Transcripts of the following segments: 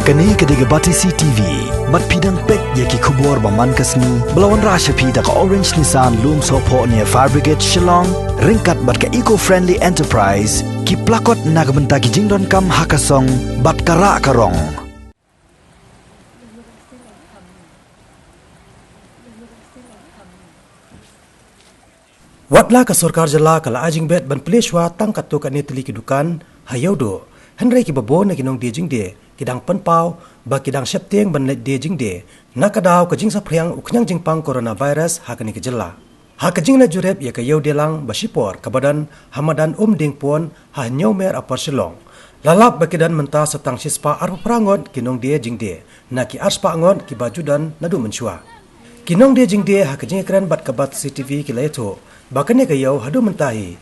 Kani kediga bati CTV, mat pidang pek yaki kubur baman kasni, belawan rasha pida ka Orange Nissan Loom Sopo near Fire Brigade Shillong, ringkat bat ka eco-friendly enterprise, ki plakot nagbenta ki jingdon kam hakasong, bat kara karong. Watla ka sorkar jala kala ajing bet ban pleshwa tangkat to ka netli kidukan hayaudo henry ki babo na kinong dijing de kidang penpau ba kidang septeng ban let dijing de nakadaw ka jing sa phriang uknyang jingpang coronavirus hakani ki jala hakajing na jurep ya ka yaudelang basipor kabadan hamadan ding pon ha nyomer apar silong lalap bakidan menta setang sispa arpa prangot kinong de jing de na ki arspa ngot ki bajudan nadu menchua kinong de jing de hakajing kran bat kabat CCTV ki leto bakane kayaw hadu mentahi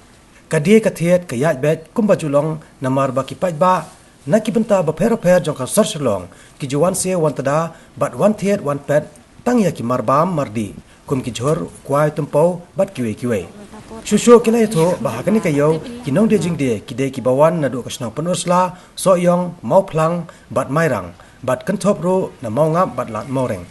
kadie kathiet kayat bet kumbajulong namar baki pajba nakibenta ba phero jong ka sarsalong ki juwan se wantada bat wan thiet wan pet tangya ki marbam mardi kum ki jhor kwai tumpau bat kiwe shusho kilai tho ba hakane kayaw kinong de jingde kide ki bawan nadu kasna penursla soyong mau phlang bat mairang bat kanthop ro na mau ngap bat lat moreng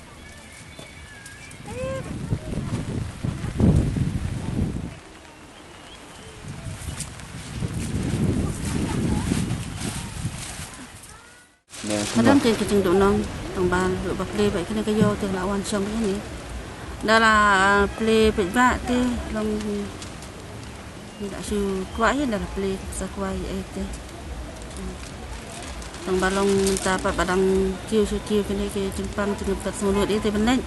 Kadang tu kita duduk nong, tongban duduk play baik kena kaya tu lawan song ni. Dah lah play baik tu, long tidak su kuat je dah play sakuai itu. Tongban long dapat padang kiu kena ke jempang tu dapat semua dia tu benar.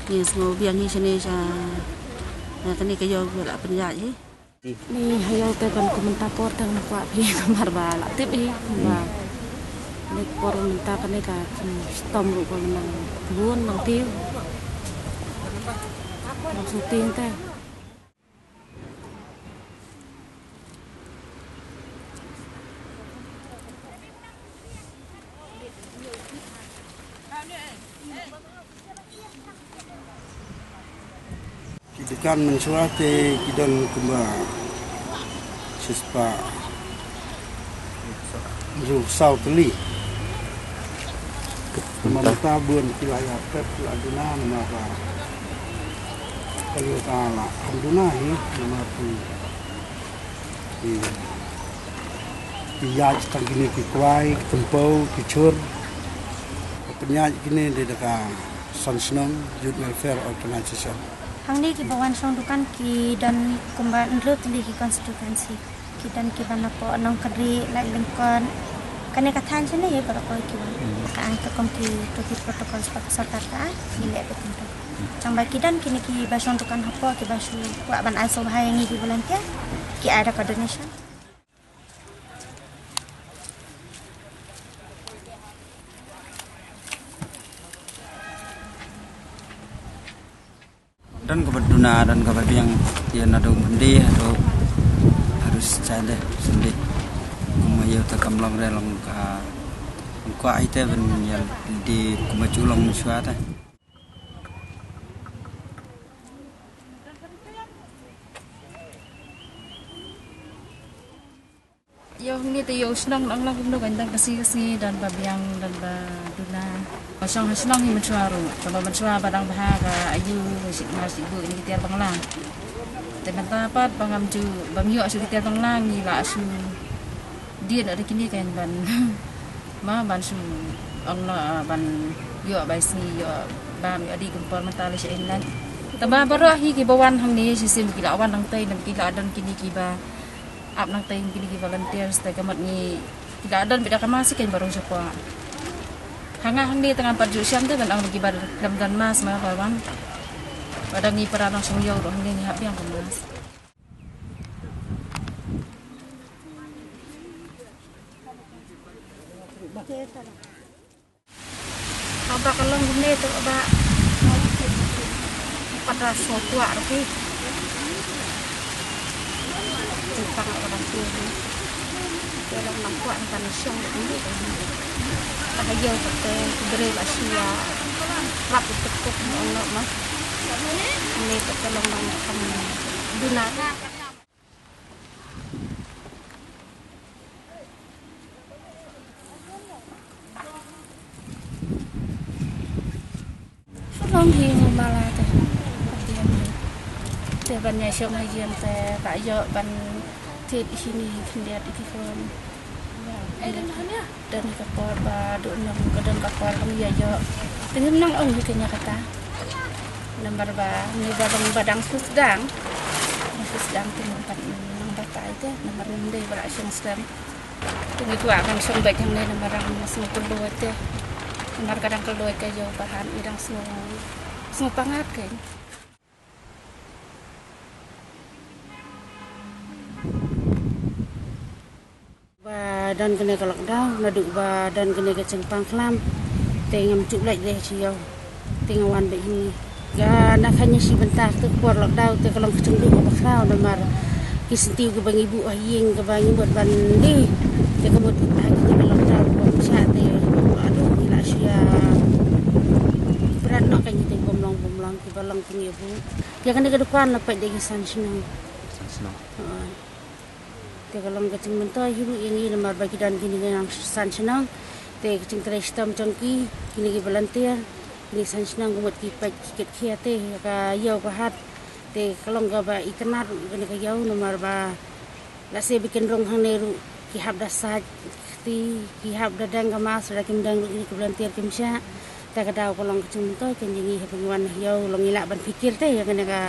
Ni semua biang ni sini saya kena kaya buat penjat je. Ni hayal tu kan komentar tang kuat pergi kamar bala tip ni. Nek por minta kene ka stom ru ko nang buon nang tiu langsung ting teh Kidikan mensuate kidan kumba sispa ru sau teli Mamata buan kilaya pet laduna nama ka kalau kala alhamdulillah nama tu ya tang kini ki kwai tempau ki chur penyaj kini di dekat Sansnong Youth Welfare Organization hang ni ki bawan song dukan ki dan kumba ndro tli ki konstituensi ki dan ki bana po anong kadri lai lengkon kane kathan chene ye para koi kiwan ka ang ka komti to ki protokol sarkar ka nile betul sampai kidan kini ki bason tukan hapo ki basu wa ban aso bahayangi ki volunteer ki ada ka donation dan kebeduna dan kebagi yang nado bendi atau harus cale sendi kumayo takam long relong ka ko aite ben yal di kumajulong suata yo ni te yo snang nang lang no gandang kasi dan babiang dan baduna pasang snang ni mensuaru kalau mensua badang bahaga ayu masih ibu ni kita banglang teman tapat bangam ju bamyo asu kita banglang ni la asu dia ada kini kan ban ma ban su Allah ban yo bai si yo bam yo di kumpul mentale seinan taba baro hi ki bawan hang ni sisim ki lawan nang tai nang ki la dan kini ki ba ap nang tai kini ki volunteers ta kamat ni tidak ada beda kan masih kan baru siapa hang ni tengah parju siam tu ban ang ki bar dan mas ma bawan padang ni para nang sung yo ro hang ni hap yang kemas apa kalau benda tu apa pada suatu arti jumpa orang tua dalam nampak kan syong ini ada yang kata beri Asia rap tekuk Allah mah ini tertolong nampak dunia phong hi mala te te ban nya shom ha yen te ba yo ban tit sini lihat iki kon dan kapal ba do nang kadang kapal kami ya yo dengan nang ong kenya kata nomor ba ni badang sedang tempat nang bata itu nomor ndai bara sing sedang tunggu tu akan song baik yang lain nomor masuk keluar itu nomor kadang keluar ke jauh bahan idang semua pangat kan dan kena kalak dah naduk dan kena keceng pangklam tengam cuk lek deh ciau tengawan be ini ga nak hanya si bentar tu kuar lak dau te kalong keceng du ba krau nomor kisentiu ke bang ibu aying ke bang buat bandi te kemut hari te kalak dau bom sa te aduh ila sia berat nak kan te bomlong ke balang punya bu ya kan ke depan lepas de kisan senang te kalong kecing mentoy hibu ini nomor bagi dan gini yang san senang te kecing trestam congki kini ke belantir ini san senang gumut ki pat kit kia te ka yau ka hat te kalong ga ba itenar kini ka yau nomor ba la se bikin rong hang neru ki hab dasaj ki hab dadang ka mas ra kim dang ini ke belantir kim sya te ka daw kalong kecing mentoy kan jadi penguan yau long ilak ban fikir te ya kena ka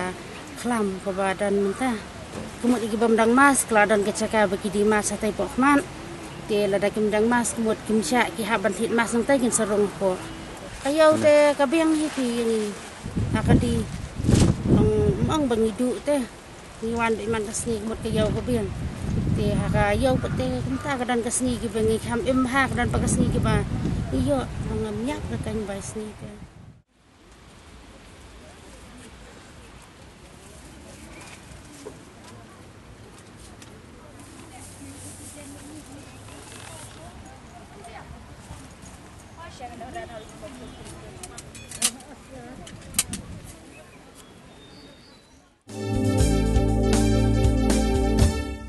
klam ka badan mentah kumut iki bamdang mas keladan kecaka bagi di mas atai pokman te lada kimdang mas kumut kimsya ki haban hit mas nang tagin sarong ko kayau te kabiang hiti ni akadi ang bangidu te niwan di man kasni kumut kayau kabiang te haka yau pete kumta kadan kasni ki bangi ham ha kadan pagasni ki ba iyo ngamnyak kan baisni te Sharon,